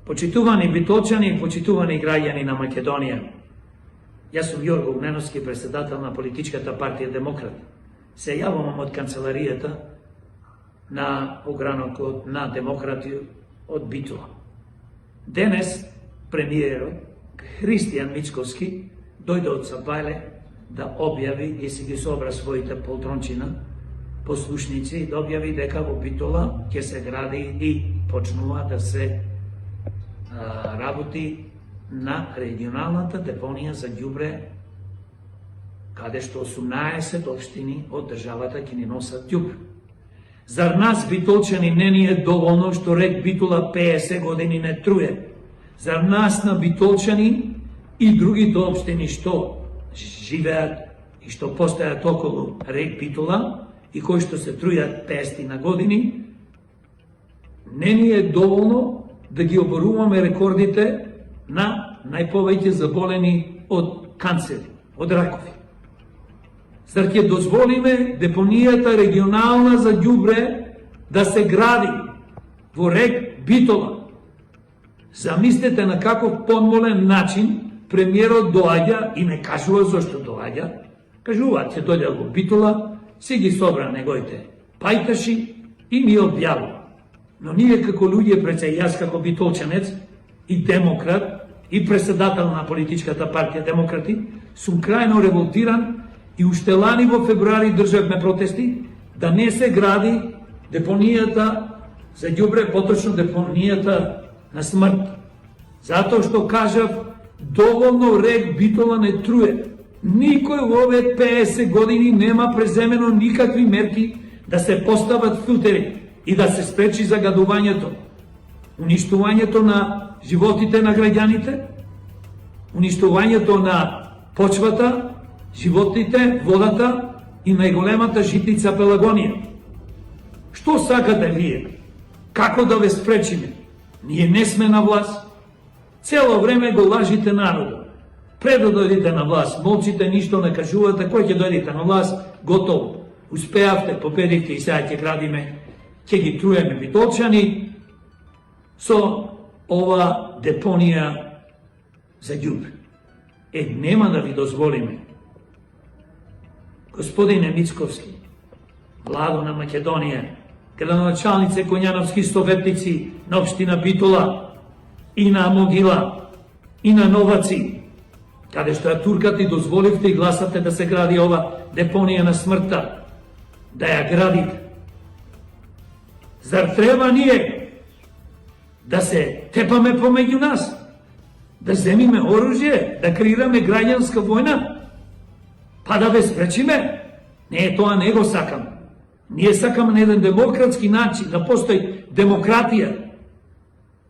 Почитувани битолчани и почитувани граѓани на Македонија, јас сум Јорго Огненовски, председател на политичката партија Демократ. Се јавувам од канцеларијата на огранокот на Демократи од Битола. Денес премиерот Христијан Мицковски дојде од Сапајле да објави и си ги собра своите полтрончина послушници, да објави дека во Битола ќе се гради и почнува да се работи на регионалната депонија за ѓубре, каде што 18 општини од државата ќе ни носат ѓубре. Зар нас битолчани не ни е доволно што рек Битола 50 години не труе? Зар нас на битолчани и другите општини што живеат и што постојат околу рек Битола и кои што се трујат 50 на години, не ни е доволно да ги оборуваме рекордите на најповеќе заболени од канцери, од ракови? Зар ќе дозволиме депонијата регионална за ѓубре да се гради во рек Битола? Замислете на каков подмолен начин премиерот доаѓа и не кажува зошто доаѓа. Кажуваат ќе дојде во Битола, си ги собра неговите пајташи и ни објавува. Но ние како луѓе, преце јас како битолчанец и демократ и председател на политичката партија Демократи, сум крајно револтиран и уште лани во февруари државме протести да не се гради депонијата за ѓубре, поточно депонијата на смрт. Затоа што кажав, доволно рек Битола не труе. Никој во овие 50 години нема преземено никакви мерки да се постават филтери и да се спречи загадувањето, уништувањето на животите на граѓаните, уништувањето на почвата, животите, водата и најголемата житница Пелагонија. Што сакате вие? Како да ве спречиме? Ние не сме на власт. Цело време го лажите народот. Пред да дојдете на власт, молчите, ништо не кажувате, кој ќе дојдете на власт, готово. Успеавте, победивте и сега ќе градиме, ќе ги труеме битолчани со ова депонија за ѓубре. Нема да ви дозволиме. Господине Мицковски, владо на Македонија, градоначалници Коњановски советници на општина Битола и на Могила и на Новаци, каде што ја туркате и дозволивте и гласате да се гради ова депонија на смртта, да ја градите. Зар треба ние да се тепаме помеѓу нас, да земиме оружје, да креираме граѓанска војна, па да ве спречиме? Не, тоа не го сакам. Ние сакаме на еден демократски начин, да постои демократија,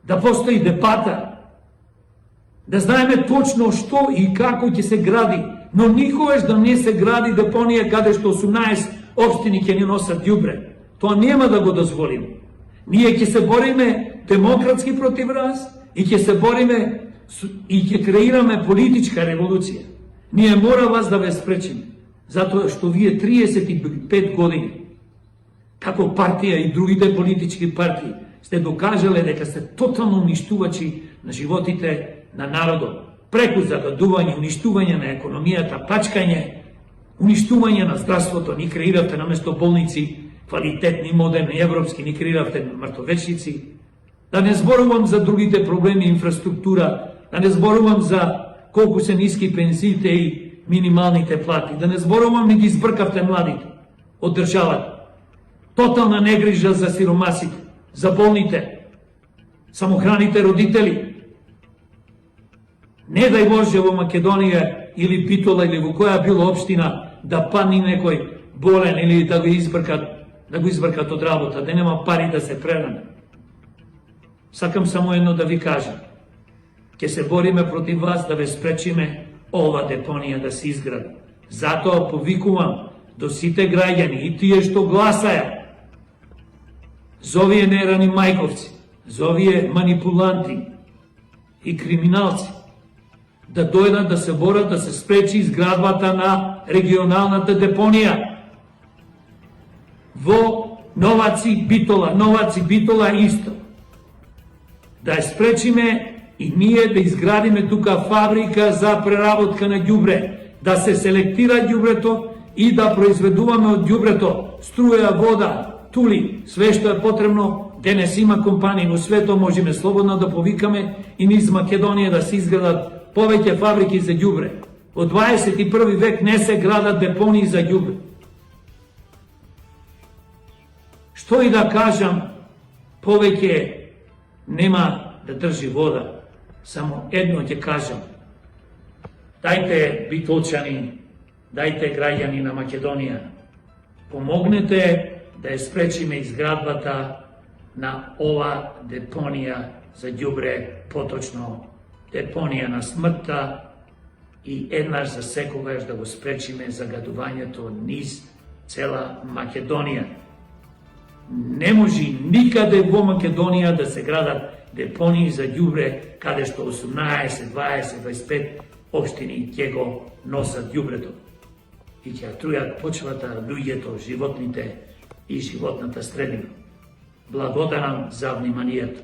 да постои дебата, да знаеме точно што и како ќе се гради, но никогаш да не се гради депонија каде што 18 општини ќе ни носат ѓубре. Тоа нема да го дозволиме. Ние ќе се бориме демократски против вас и ќе се бориме и ќе креираме политичка револуција. Ние мора вас да ве спречиме, затоа што вие 35 години како партија и другите политички партии сте докажале дека сте тотално уништувачи на животите на народот, преку загадување, уништување на економијата, пачкање, уништување на здравството. Ни креиравте наместо болници квалитетни, модерни, европски, ни креиравте мртовечници. Да не зборувам за другите проблеми, инфраструктура, да не зборувам за колку се ниски пензиите и минималните плати, да не зборувам, не ги збркавте младите од државата. Тотална негрижа за сиромасите, за болните, самохраните родители. Не дај Боже во Македонија или Битола или во која било општина да падне некој болен или да го избркат од работа, да нема пари да се преране. Сакам само едно да ви кажам. Ќе се бориме против вас да ве спречиме ова депонија да се изгради. Затоа повикувам до сите граѓани и тие што гласаја за овие нерани мајковци, за овие манипуланти и криминалци, да дојдат да се борат да се спречи изградбата на регионалната депонија во Новаци Битола исто. да ја спречиме и ние да изградиме тука фабрика за преработка на ѓубре, да се селектира ѓубрето и да произведуваме од ѓубрето струја, вода, тули, све што е потребно. Денес има компании во светот, можеме слободно да повикаме и низ Македонија да се изградат повеќе фабрики за ѓубре. Во 21. век не се градат депонии за ѓубре. Што и да кажам, повеќе нема да држи вода. Само едно ќе кажам. Дајте, битолчани, дајте, граѓани на Македонија, помогнете да ја спречиме изградбата на ова депонија за ѓубре, поточно депонија на смртта, и еднаш за секогаш да го спречиме загадувањето низ цела Македонија. Не може никаде во Македонија да се градат депонии за ѓубре, каде што 18, 20, 25 општини ќе го носат ѓубрето и ќе трујат почвата, луѓето, животните и животната средина. Благодарам за вниманието.